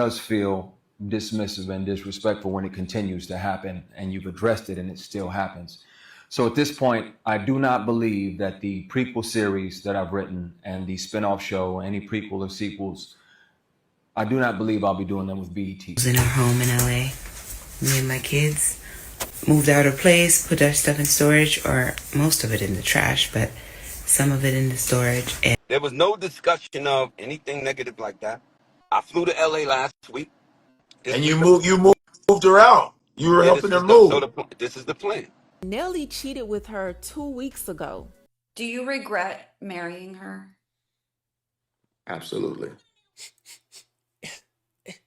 does feel dismissive and disrespectful when it continues to happen, and you've addressed it and it still happens. So at this point, I do not believe that the prequel series that I've written and the spinoff show, any prequel or sequels, I do not believe I'll be doing them with BET. In our home in LA, me and my kids moved out of place, put our stuff in storage, or most of it in the trash, but some of it in the storage. And there was no discussion of anything negative like that. I flew to LA last week. And you moved her out. You were helping her move. This is the plan. Nelly cheated with her 2 weeks ago. Do you regret marrying her? Absolutely.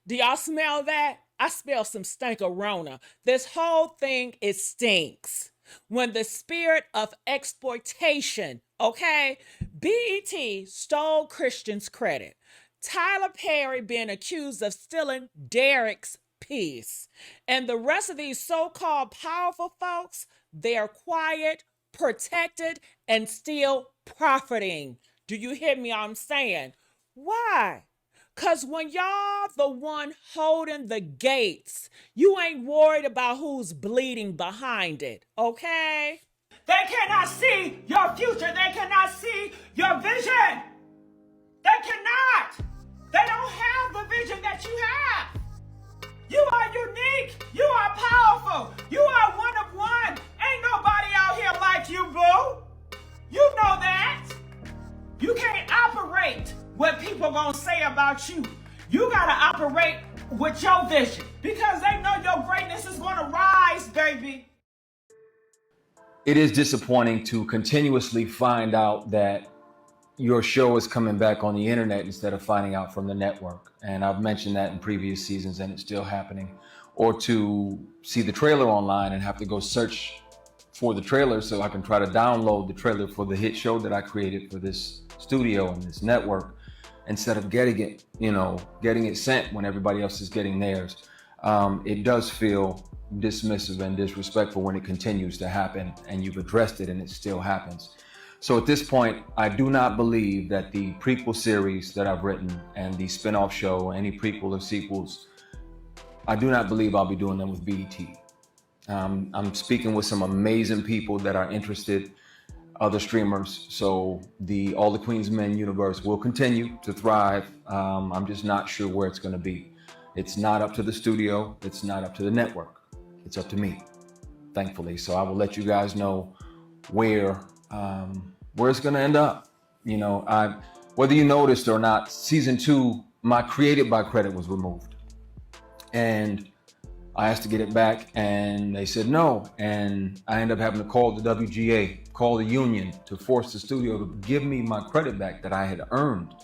Do y'all smell that? I smell some stank-a-rona. This whole thing, it stinks. When the spirit of exploitation, okay? BET stole Christian's credit. Tyler Perry being accused of stealing Derek's piece. And the rest of these so-called powerful folks, they're quiet, protected, and still profiting. Do you hear me? I'm saying, why? Because when y'all the one holding the gates, you ain't worried about who's bleeding behind it, okay? They cannot see your future. They cannot see your vision. They cannot. They don't have the vision that you have. You are unique. You are powerful. You are one of one. Ain't nobody out here like you, boo. You know that. You can't operate what people gonna say about you. You gotta operate with your vision because they know your greatness is gonna rise, baby. It is disappointing to continuously find out that your show is coming back on the internet instead of finding out from the network. And I've mentioned that in previous seasons and it's still happening. Or to see the trailer online and have to go search for the trailer so I can try to download the trailer for the hit show that I created for this studio and this network, instead of getting it, getting it sent when everybody else is getting theirs. It does feel dismissive and disrespectful when it continues to happen and you've addressed it and it still happens. So at this point, I do not believe that the prequel series that I've written and the spinoff show, any prequel or sequels, I do not believe I'll be doing them with BET. I'm speaking with some amazing people that are interested, other streamers. So the All the Queens Men universe will continue to thrive. I'm just not sure where it's gonna be. It's not up to the studio. It's not up to the network. It's up to me, thankfully. So I will let you guys know where it's gonna end up. Whether you noticed or not, season 2, my Created by credit was removed. And I asked to get it back and they said no. And I ended up having to call the WGA, call the union to force the studio to give me my credit back that I had earned.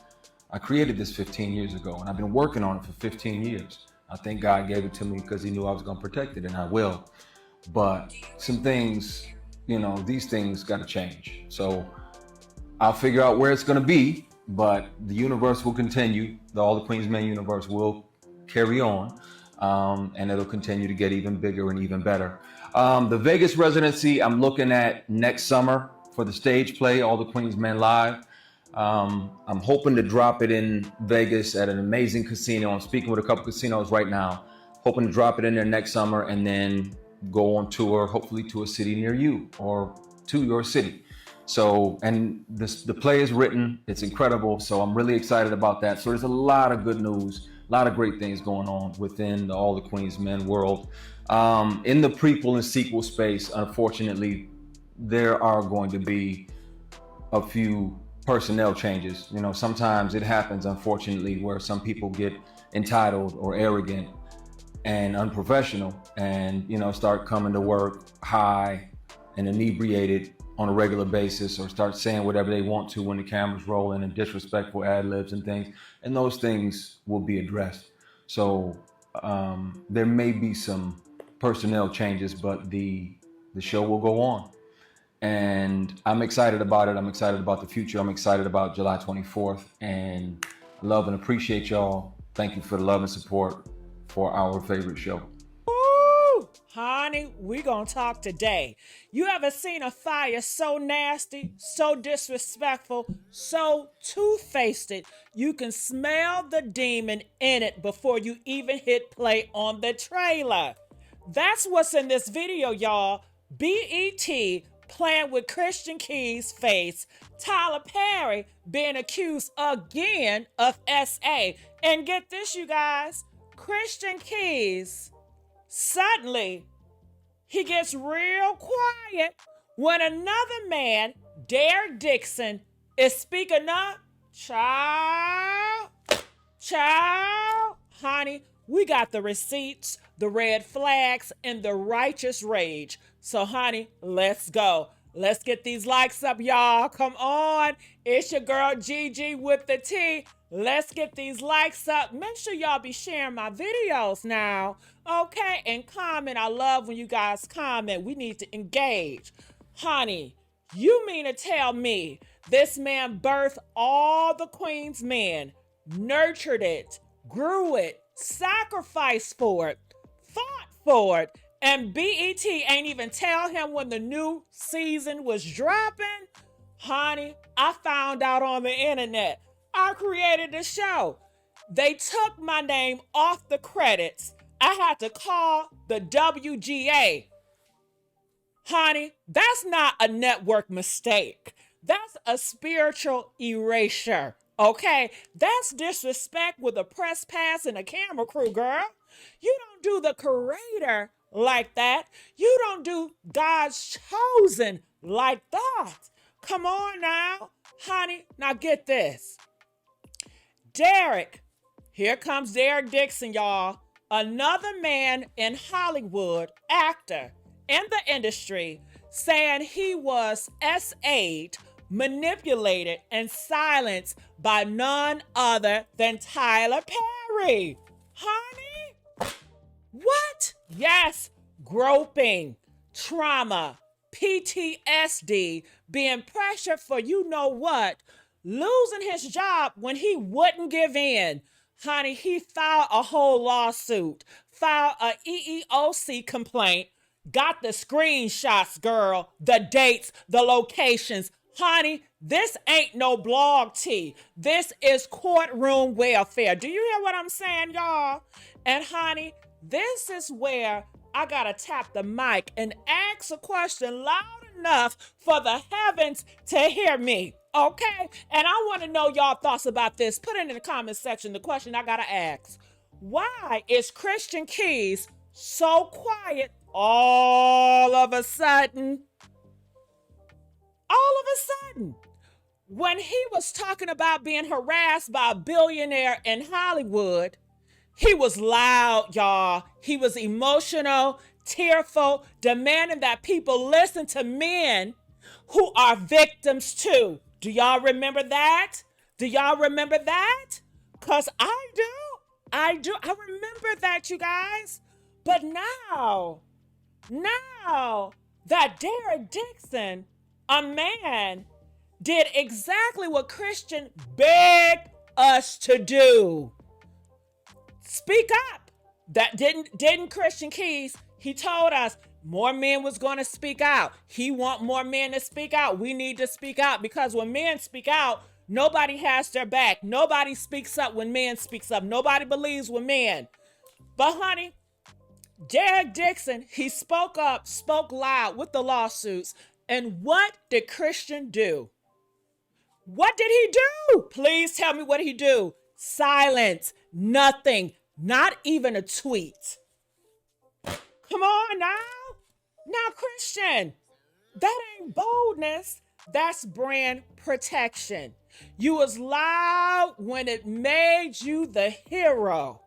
I created this 15 years ago and I've been working on it for 15 years. I think God gave it to me because he knew I was gonna protect it, and I will. But some things, these things gotta change. So I'll figure out where it's gonna be, but the universe will continue. The All the Queens Men universe will carry on. And it'll continue to get even bigger and even better. The Vegas residency, I'm looking at next summer for the stage play, All the Queens Men Live. I'm hoping to drop it in Vegas at an amazing casino. I'm speaking with a couple casinos right now, hoping to drop it in there next summer and then go on tour, hopefully to a city near you or to your city. So, and the play is written, it's incredible. So I'm really excited about that. So there's a lot of good news. A lot of great things going on within the All the Queens Men world. In the prequel and sequel space, unfortunately, there are going to be a few personnel changes. Sometimes it happens, unfortunately, where some people get entitled or arrogant and unprofessional and, start coming to work high and inebriated on a regular basis, or start saying whatever they want to when the camera's rolling and disrespectful ad libs and things. And those things will be addressed. So there may be some personnel changes, but the show will go on. And I'm excited about it. I'm excited about the future. I'm excited about July 24th. And I love and appreciate y'all. Thank you for the love and support for our favorite show. Woo! Honey. honey, we gonna talk today. You ever seen a fire so nasty, so disrespectful, so two-faced you can smell the demon in it before you even hit play on the trailer? That's what's in this video, y'all. BET playing with Christian Key's face, Tyler Perry being accused again of SA. And get this, you guys, Christian Keys, suddenly, he gets real quiet when another man, Derek Dixon, is speaking up. Child, honey, we got the receipts, the red flags, and the righteous rage. So, honey, let's go. Let's get these likes up, y'all. Come on. It's your girl, Gigi, with the T. Let's get these likes up. Make sure y'all be sharing my videos now. Okay? And comment. I love when you guys comment. We need to engage. Honey, you mean to tell me this man birthed all the Queen's men, nurtured it, grew it, sacrificed for it, fought for it, and BET ain't even tell him when the new season was dropping? Honey, I found out on the internet. I created the show. They took my name off the credits. I had to call the WGA. Honey, that's not a network mistake. That's a spiritual erasure, okay? That's disrespect with a press pass and a camera crew, girl. You don't do the creator like that. You don't do God's chosen like that. Come on now, honey. Now get this. Derek, here comes Derek Dixon, y'all. Another man in Hollywood, actor in the industry, saying he was SA'd, manipulated, and silenced by none other than Tyler Perry. Honey? What? Yes, groping, trauma, PTSD, being pressured for you know what, losing his job when he wouldn't give in. Honey, he filed a whole lawsuit, filed a EEOC complaint, got the screenshots, girl, the dates, the locations. Honey, this ain't no blog tea. This is courtroom welfare. Do you hear what I'm saying, y'all? And honey, this is where I gotta tap the mic and ask a question loud enough for the heavens to hear me, okay? And I want to know y'all thoughts about this. Put it in the comment section, the question I gotta ask. Why is Christian Keys so quiet all of a sudden? All of a sudden, when he was talking about being harassed by a billionaire in Hollywood, he was loud, y'all. He was emotional, tearful, demanding that people listen to men who are victims too. Do y'all remember that? Do y'all remember that? Because I do. I remember that, you guys. But now that Derek Dixon, a man, did exactly what Christian begged us to do. Speak up. That didn't Christian Keys. He told us more men was going to speak out. He want more men to speak out. We need to speak out because when men speak out, nobody has their back. Nobody speaks up when men speaks up. Nobody believes with men. But honey, Derek Dixon, he spoke up, spoke loud with the lawsuits. And what did Christian do? What did he do? Please tell me what he do. Silence. Nothing. Not even a tweet. Come on now. Now, Christian, that ain't boldness. That's brand protection. You was loud when it made you the hero.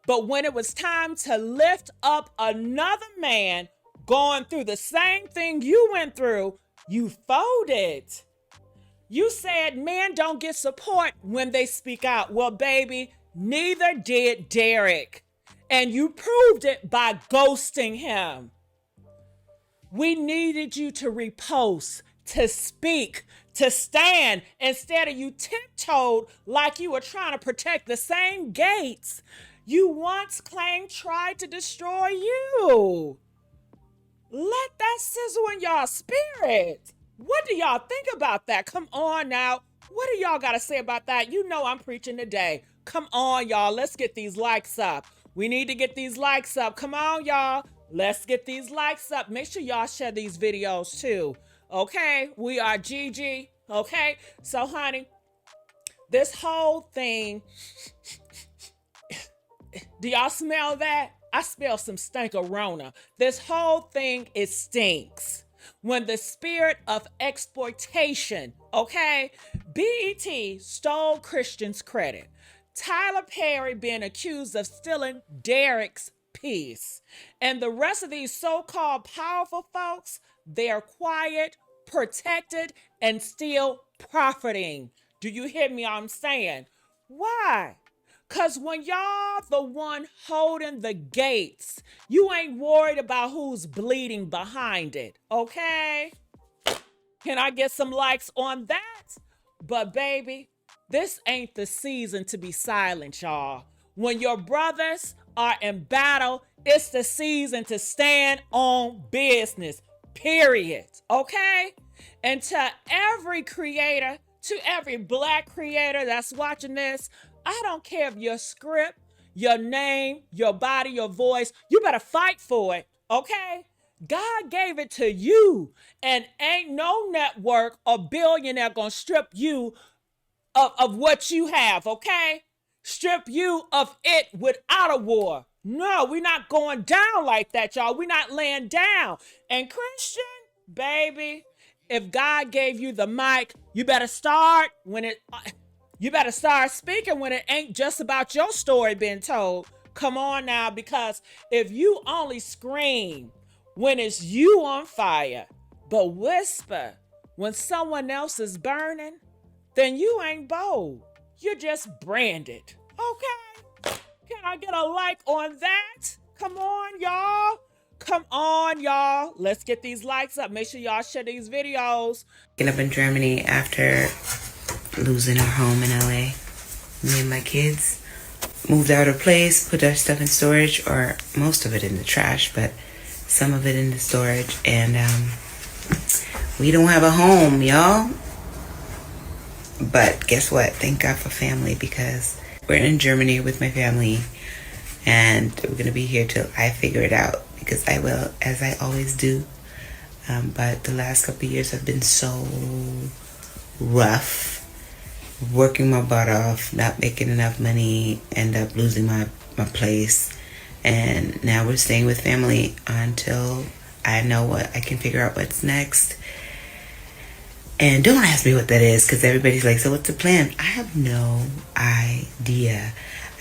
But when it was time to lift up another man going through the same thing you went through, you folded. You said men don't get support when they speak out. Well, baby, neither did Derek. And you proved it by ghosting him. We needed you to repost, to speak, to stand, instead of you tiptoed like you were trying to protect the same gates you once claimed tried to destroy you. Let that sizzle in y'all spirit. What do y'all think about that? Come on now. What do y'all got to say about that? You know I'm preaching today. Come on, y'all. Let's get these likes up. We need to get these likes up. Come on, y'all. Let's get these likes up. Make sure y'all share these videos too. Okay? We are GG. Okay? So, honey, this whole thing, do y'all smell that? I smell some stank-a-rona. This whole thing, it stinks. When the spirit of exploitation, okay? BET stole Christian's credit. Tyler Perry being accused of stealing Derek's piece. And the rest of these so-called powerful folks, they're quiet, protected, and still profiting. Do you hear me? I'm saying, why? Because when y'all the one holding the gates, you ain't worried about who's bleeding behind it, okay? Can I get some likes on that? But baby, this ain't the season to be silent, y'all. When your brothers are in battle, it's the season to stand on business, period, okay? And to every creator, to every black creator that's watching this, I don't care if your script, your name, your body, your voice, you better fight for it, okay? God gave it to you, and ain't no network or billionaire gonna strip you of what you have, okay? Strip you of it without a war. No, we're not going down like that, y'all. We're not laying down. And Christian, baby, if God gave you the mic, you better start when it... You better start speaking when it ain't just about your story being told. Come on now, because if you only scream when it's you on fire, but whisper when someone else is burning, then you ain't bold. You're just branded. Okay? Can I get a like on that? Come on, y'all. Come on, y'all. Let's get these likes up. Make sure y'all share these videos. Getting up in Germany after losing our home in LA. Me and my kids moved out of place, put our stuff in storage, or most of it in the trash, but some of it in the storage. And we don't have a home, y'all. But guess what? Thank God for family, because we're in Germany with my family, and we're going to be here till I figure it out, because I will, as I always do. But the last couple of years have been so rough. Working my butt off, not making enough money, end up losing my place. And now we're staying with family until I know what I can figure out what's next. And don't ask me what that is, because everybody's like, so what's the plan? I have no idea.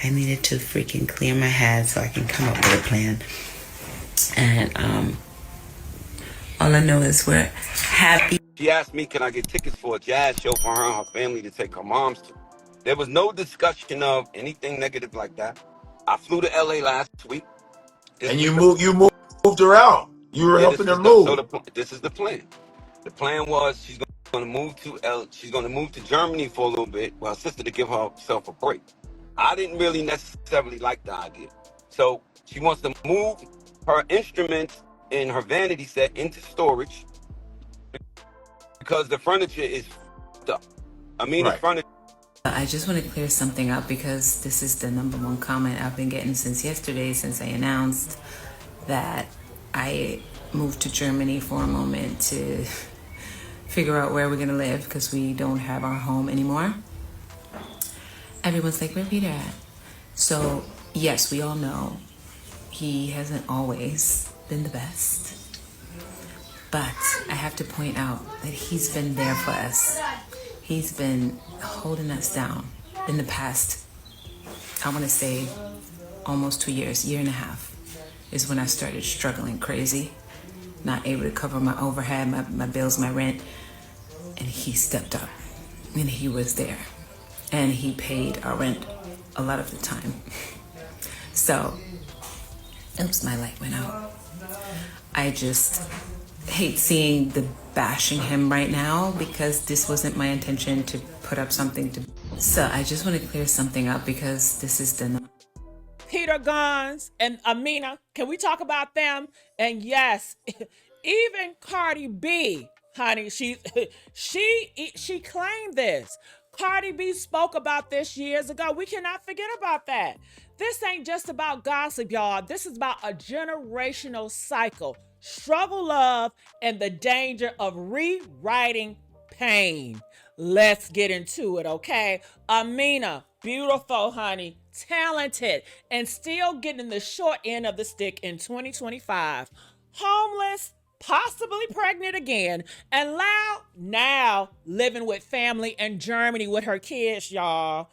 I needed to freaking clear my head so I can come up with a plan. And all I know is we're happy. She asked me, can I get tickets for a jazz show for her and her family to take her moms to? There was no discussion of anything negative like that. I flew to LA last week. And you moved her out. You were helping her move. So this is the plan. The plan was she's going to move to Germany for a little bit, well, her sister, to give herself a break. I didn't really necessarily like the idea. So she wants to move her instruments and her vanity set into storage because the furniture is f***ed up. Amina, Right. furniture. I just want to clear something up, because this is the #1 comment I've been getting since yesterday, since I announced that I moved to Germany for a moment to figure out where we're going to live, because we don't have our home anymore. Everyone's like, where Peter at? So yes, we all know he hasn't always been the best. But I have to point out that he's been there for us. He's been holding us down in the past, I want to say almost 2 years, year and a half, is when I started struggling crazy, not able to cover my overhead, my bills, my rent. And he stepped up, and he was there, and he paid our rent a lot of the time. So, oops, my light went out. I just hate seeing the bashing him right now, because this wasn't my intention to put up something to... So I just want to clear something up, because this is the... Peter Gunz and Amina, can we talk about them? And yes, even Cardi B, honey, she claimed this. Cardi B spoke about this years ago. We cannot forget about that. This ain't just about gossip, y'all. This is about a generational cycle. Struggle, love, and the danger of rewriting pain. Let's get into it, okay? Amina, beautiful, honey, talented, and still getting the short end of the stick in 2025. Homeless, possibly pregnant again, and now living with family in Germany with her kids, y'all.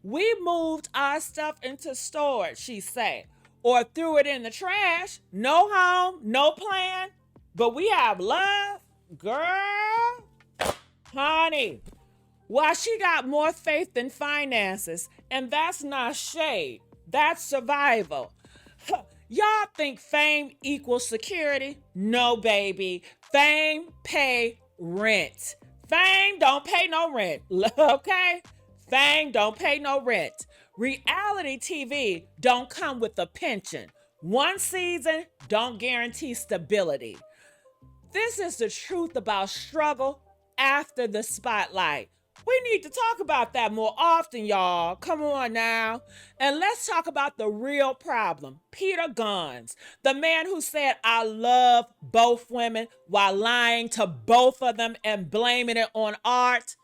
We moved our stuff into storage, she said, or threw it in the trash. No home, no plan, but we have love. Girl, honey, why she got more faith than finances, and that's not shade, that's survival. Y'all think fame equals security? No, baby. Fame pay rent. Fame don't pay no rent, okay? Fame don't pay no rent. Reality TV don't come with a pension. One season don't guarantee stability. This is the truth about struggle after the spotlight. We need to talk about that more often, y'all. Come on now. And let's talk about the real problem. Peter Gunz, the man who said, I love both women while lying to both of them and blaming it on art.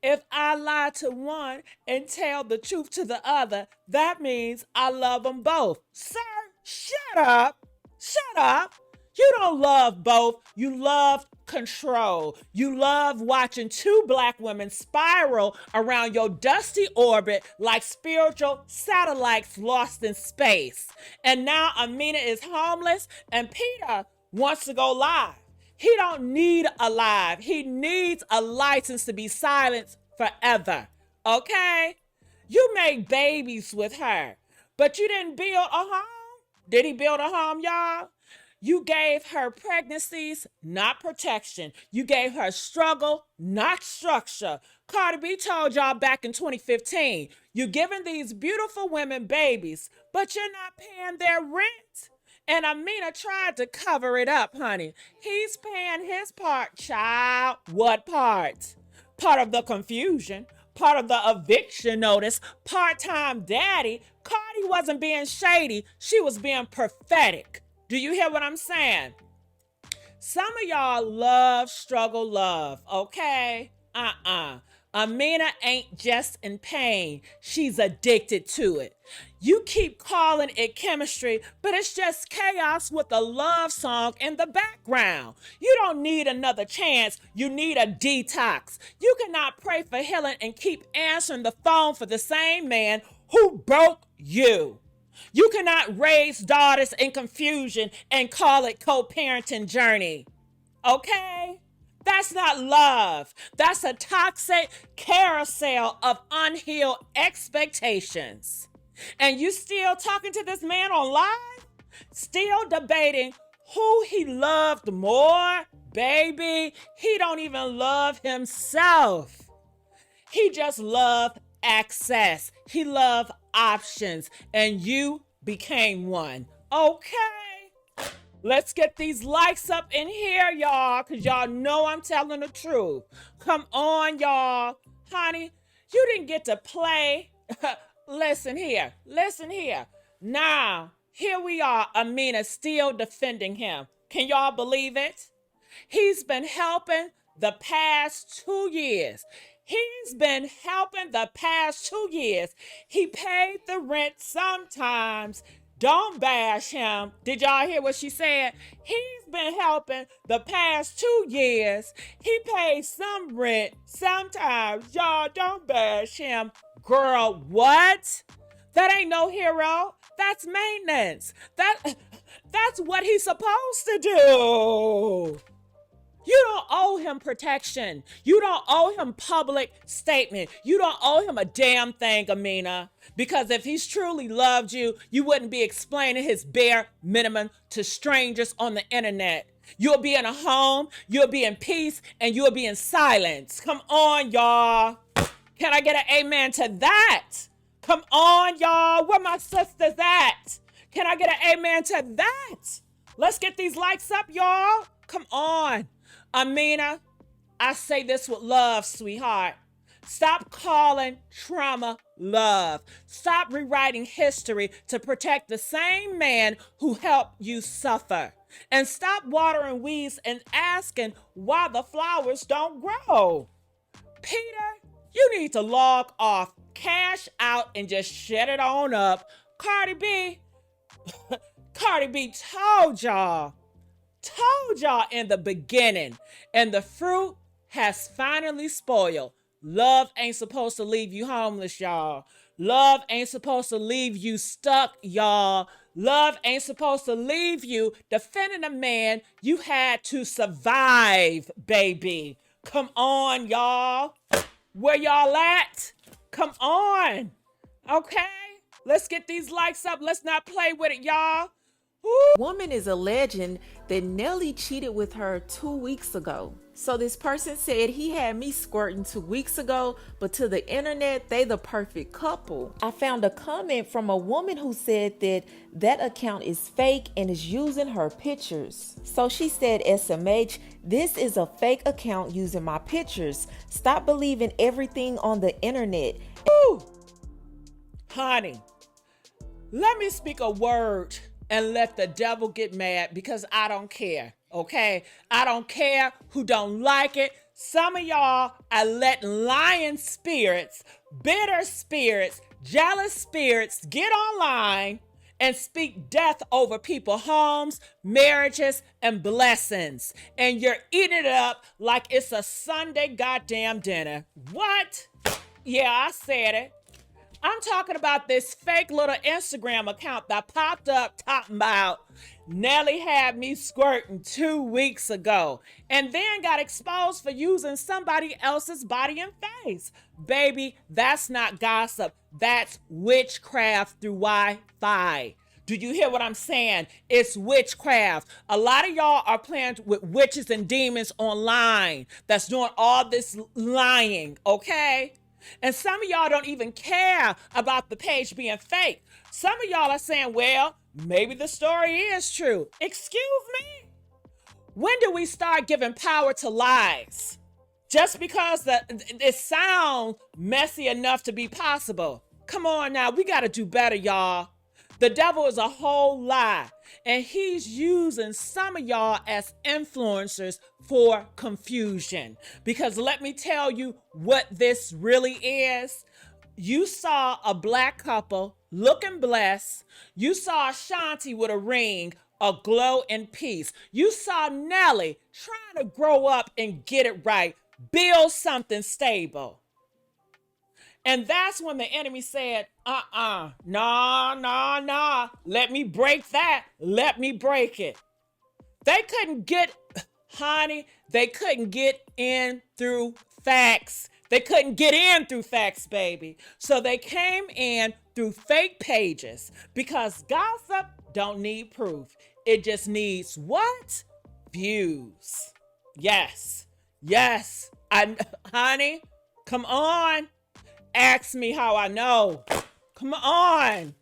If I lie to one and tell the truth to the other, that means I love them both. Sir, shut up. Shut up. You don't love both. You love control. You love watching two black women spiral around your dusty orbit like spiritual satellites lost in space. And now Amina is homeless and Peter wants to go live. He don't need a live. He needs a license to be silenced forever. Okay? You make babies with her, but you didn't build a home. Did he build a home, y'all? You gave her pregnancies, not protection. You gave her struggle, not structure. Cardi B told y'all back in 2015, you're giving these beautiful women babies, but you're not paying their rent. And Amina tried to cover it up, honey. He's paying his part, child. What part? Part of the confusion, part of the eviction notice, part-time daddy. Cardi wasn't being shady. She was being prophetic. Do you hear what I'm saying? Some of y'all love struggle love, okay? Amina ain't just in pain. She's addicted to it. You keep calling it chemistry, but it's just chaos with a love song in the background. You don't need another chance. You need a detox. You cannot pray for healing and keep answering the phone for the same man who broke you. You cannot raise daughters in confusion and call it co-parenting journey. Okay? That's not love. That's a toxic carousel of unhealed expectations. And you still talking to this man on live? Still debating who he loved more? Baby, he don't even love himself. He just loved access. He loved options, and you became one. Okay, let's get these likes up in here, y'all, because y'all know I'm telling the truth. Come on, y'all. Honey, you didn't get to play. Listen here. Now, here we are, Amina still defending him. Can y'all believe it? He's been helping the past 2 years. He's been helping the past 2 years. He paid the rent sometimes. Don't bash him. Did y'all hear what she said? He's been helping the past 2 years. He paid some rent sometimes. Y'all don't bash him. Girl, what? That ain't no hero. That's maintenance. That's what he's supposed to do. You don't owe him protection. You don't owe him public statement. You don't owe him a damn thing, Amina. Because if he's truly loved you, you wouldn't be explaining his bare minimum to strangers on the internet. You'll be in a home, you'll be in peace, and you'll be in silence. Come on, y'all. Can I get an amen to that? Come on, y'all. Where my sisters at? Can I get an amen to that? Let's get these likes up, y'all. Come on. Amina, I say this with love, sweetheart. Stop calling trauma love. Stop rewriting history to protect the same man who helped you suffer. And stop watering weeds and asking why the flowers don't grow. Peter, you need to log off, cash out, and just shut it on up. Cardi B told y'all in the beginning, and the fruit has finally spoiled. Love ain't supposed to leave you homeless, y'all. Love ain't supposed to leave you stuck, y'all. Love ain't supposed to leave you defending a man you had to survive, baby. Come on, y'all. Where y'all at? Come on. Okay? Let's get these likes up. Let's not play with it, y'all. Woman is alleging that Nelly cheated with her 2 weeks ago. So this person said he had me squirting 2 weeks ago, but to the internet, they the perfect couple. I found a comment from a woman who said that account is fake and is using her pictures. So she said, SMH, this is a fake account using my pictures. Stop believing everything on the internet. Woo! Honey, let me speak a word and let the devil get mad, because I don't care, okay? I don't care who don't like it. Some of y'all are letting lying spirits, bitter spirits, jealous spirits get online and speak death over people's homes, marriages, and blessings. And you're eating it up like it's a Sunday goddamn dinner. What? Yeah, I said it. I'm talking about this fake little Instagram account that popped up talking about Nelly had me squirting 2 weeks ago and then got exposed for using somebody else's body and face. Baby, that's not gossip. That's witchcraft through Wi-Fi. Do you hear what I'm saying? It's witchcraft. A lot of y'all are playing with witches and demons online that's doing all this lying, okay? And some of y'all don't even care about the page being fake. Some of y'all are saying, well, maybe the story is true. Excuse me? When do we start giving power to lies? Just because it sounds messy enough to be possible. Come on now, we got to do better, y'all. The devil is a whole lie, and he's using some of y'all as influencers for confusion. Because let me tell you what this really is. You saw a black couple looking blessed. You saw Ashanti with a ring, a glow in peace. You saw Nelly trying to grow up and get it right, build something stable. And that's when the enemy said, nah, let me break that. Let me break it. They couldn't get, honey, they couldn't get in through facts. They couldn't get in through facts, baby. So they came in through fake pages, because gossip don't need proof. It just needs what? Views. Yes. Honey, come on. Ask me how I know. Come on.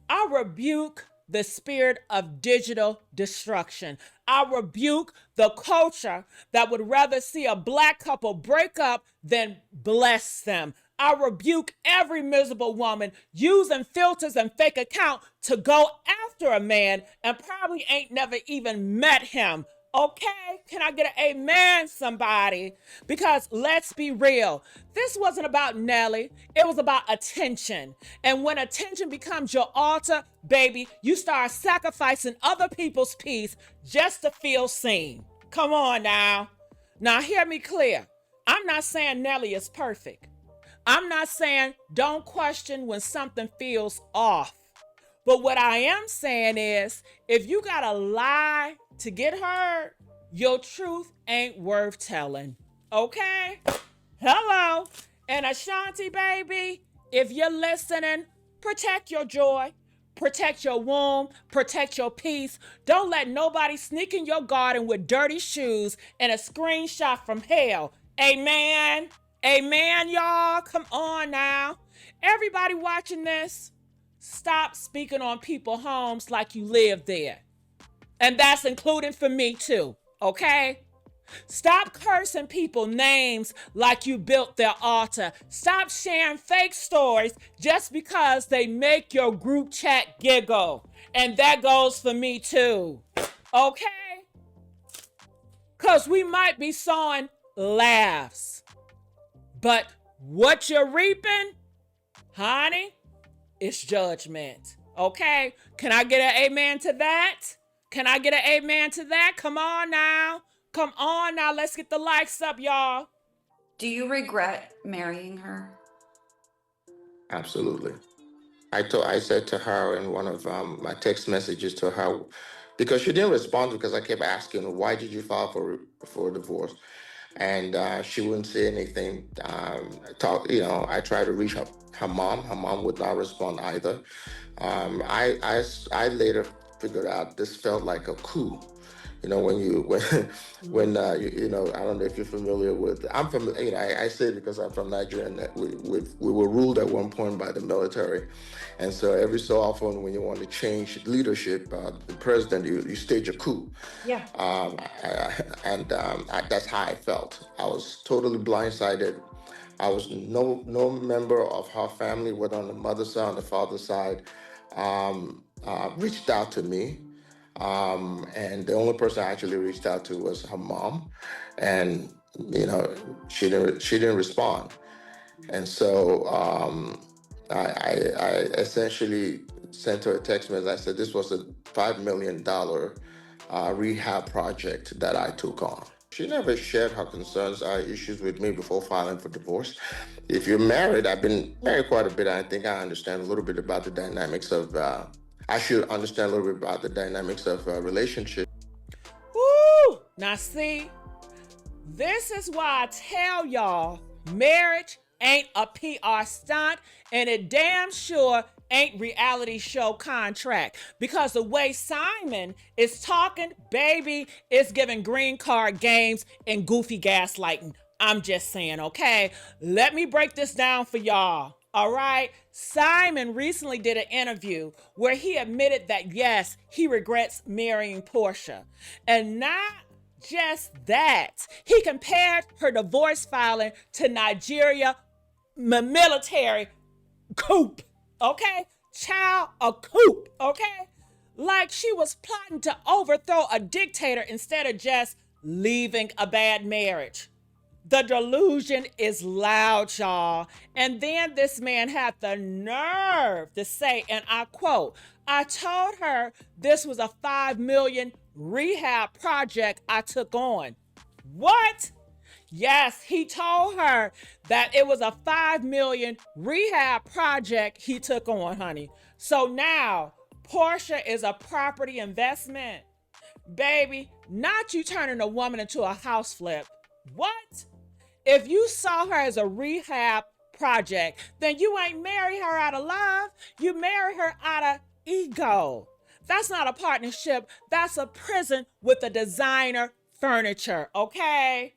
I rebuke the spirit of digital destruction. I rebuke the culture that would rather see a black couple break up than bless them. I rebuke every miserable woman using filters and fake account to go after a man and probably ain't never even met him. Okay, can I get an amen, somebody? Because let's be real. This wasn't about Nelly. It was about attention. And when attention becomes your altar, baby, you start sacrificing other people's peace just to feel seen. Come on now. Now hear me clear. I'm not saying Nelly is perfect. I'm not saying don't question when something feels off. But what I am saying is, if you gotta lie to get heard, your truth ain't worth telling. Okay? Hello. And Ashanti, baby, if you're listening, protect your joy, protect your womb, protect your peace. Don't let nobody sneak in your garden with dirty shoes and a screenshot from hell. Amen. Amen, y'all. Come on now. Everybody watching this, stop speaking on people's homes like you live there. And that's including for me too, okay? Stop cursing people names like you built their altar. Stop sharing fake stories just because they make your group chat giggle. And that goes for me too, okay? Because we might be sowing laughs, but what you're reaping, honey, is judgment, okay? Can I get an amen to that? Can I get an amen to that? Come on now. Come on now. Let's get the likes up, y'all. Do you regret marrying her? Absolutely. I said to her in one of my text messages to her, because she didn't respond because I kept asking, why did you file for divorce? And she wouldn't say anything. I tried to reach her mom. Her mom would not respond either. I later figured out this felt like a coup. You know, when I don't know if you're familiar with. I'm from. I say it because I'm from Nigeria, and that we were ruled at one point by the military, and so every so often when you want to change leadership, the president, you stage a coup. Yeah. That's how I felt. I was totally blindsided. I was no member of her family, whether on the mother's side or on the father's side, reached out to me. And the only person I actually reached out to was her mom, and she didn't respond. And so I essentially sent her a text message. I said this was a $5 million rehab project that I took on. She never shared her concerns or issues with me before filing for divorce. If you're married, I've been married quite a bit. I think I understand a little bit about the dynamics of. I should understand a little bit about the dynamics of a relationship. Woo! Now see, this is why I tell y'all, marriage ain't a PR stunt, and it damn sure ain't reality show contract. Because the way Simon is talking, baby, is giving green card games and goofy gaslighting. I'm just saying, okay? Let me break this down for y'all. All right, Simon recently did an interview where he admitted that, yes, he regrets marrying Porsha. And not just that, he compared her divorce filing to Nigeria military coup, okay? Child, a coup, okay? Like she was plotting to overthrow a dictator instead of just leaving a bad marriage. The delusion is loud, y'all. And then this man had the nerve to say, and I quote, I told her this was a $5 million rehab project I took on. What? Yes, he told her that it was a $5 million rehab project he took on, honey. So now Porsha is a property investment. Baby, not you turning a woman into a house flip. What? If you saw her as a rehab project, then you ain't marry her out of love. You marry her out of ego. That's not a partnership. That's a prison with a designer furniture, okay?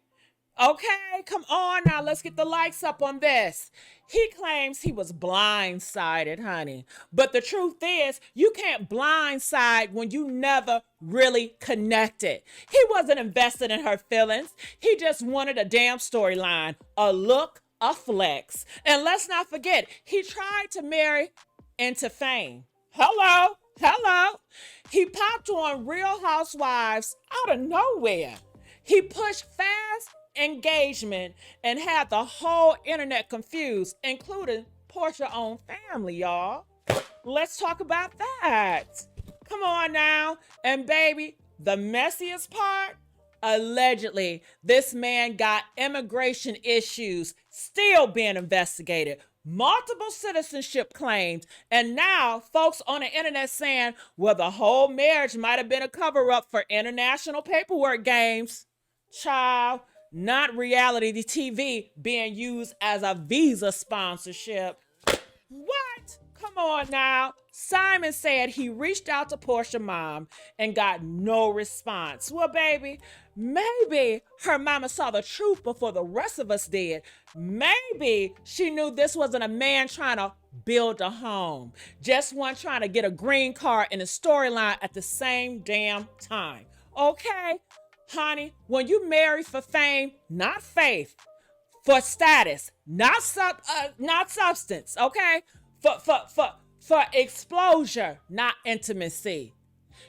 Okay, come on now. Let's get the likes up on this. He claims he was blindsided, honey. But the truth is, you can't blindside when you never really connected. He wasn't invested in her feelings. He just wanted a damn storyline, a look, a flex. And let's not forget, he tried to marry into fame. Hello. He popped on Real Housewives out of nowhere. He pushed fast engagement and had the whole internet confused, including Portia's own family, y'all. Let's talk about that. Come on now. And baby, the messiest part, allegedly, this man got immigration issues still being investigated, multiple citizenship claims, and now folks on the internet saying, well, the whole marriage might have been a cover-up for international paperwork games. Child, not reality TV being used as a visa sponsorship. What? Come Come on now. Simon said he reached out to Porsha mom and got no response. Well, baby, maybe her mama saw the truth before the rest of us did. Maybe she knew this wasn't a man trying to build a home, just one trying to get a green card and a storyline at the same damn time. Okay, honey, when you marry for fame, not faith, for status, not substance, okay? For exposure, not intimacy.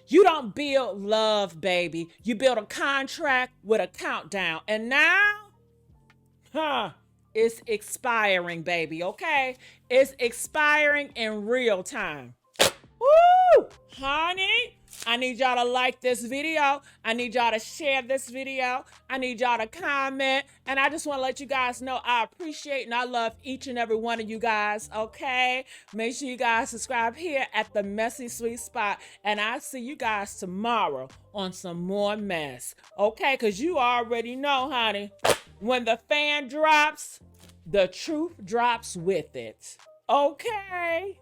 You don't build love, baby. You build a contract with a countdown. And now, it's expiring, baby, okay? It's expiring in real time. Woo! Honey, I need y'all to like this video. I need y'all to share this video. I need y'all to comment. And I just want to let you guys know I appreciate and I love each and every one of you guys, okay? Make sure you guys subscribe here at the Messy Sweet Spot. And I'll see you guys tomorrow on some more mess, okay? Because you already know, honey, when the fan drops, the truth drops with it, okay?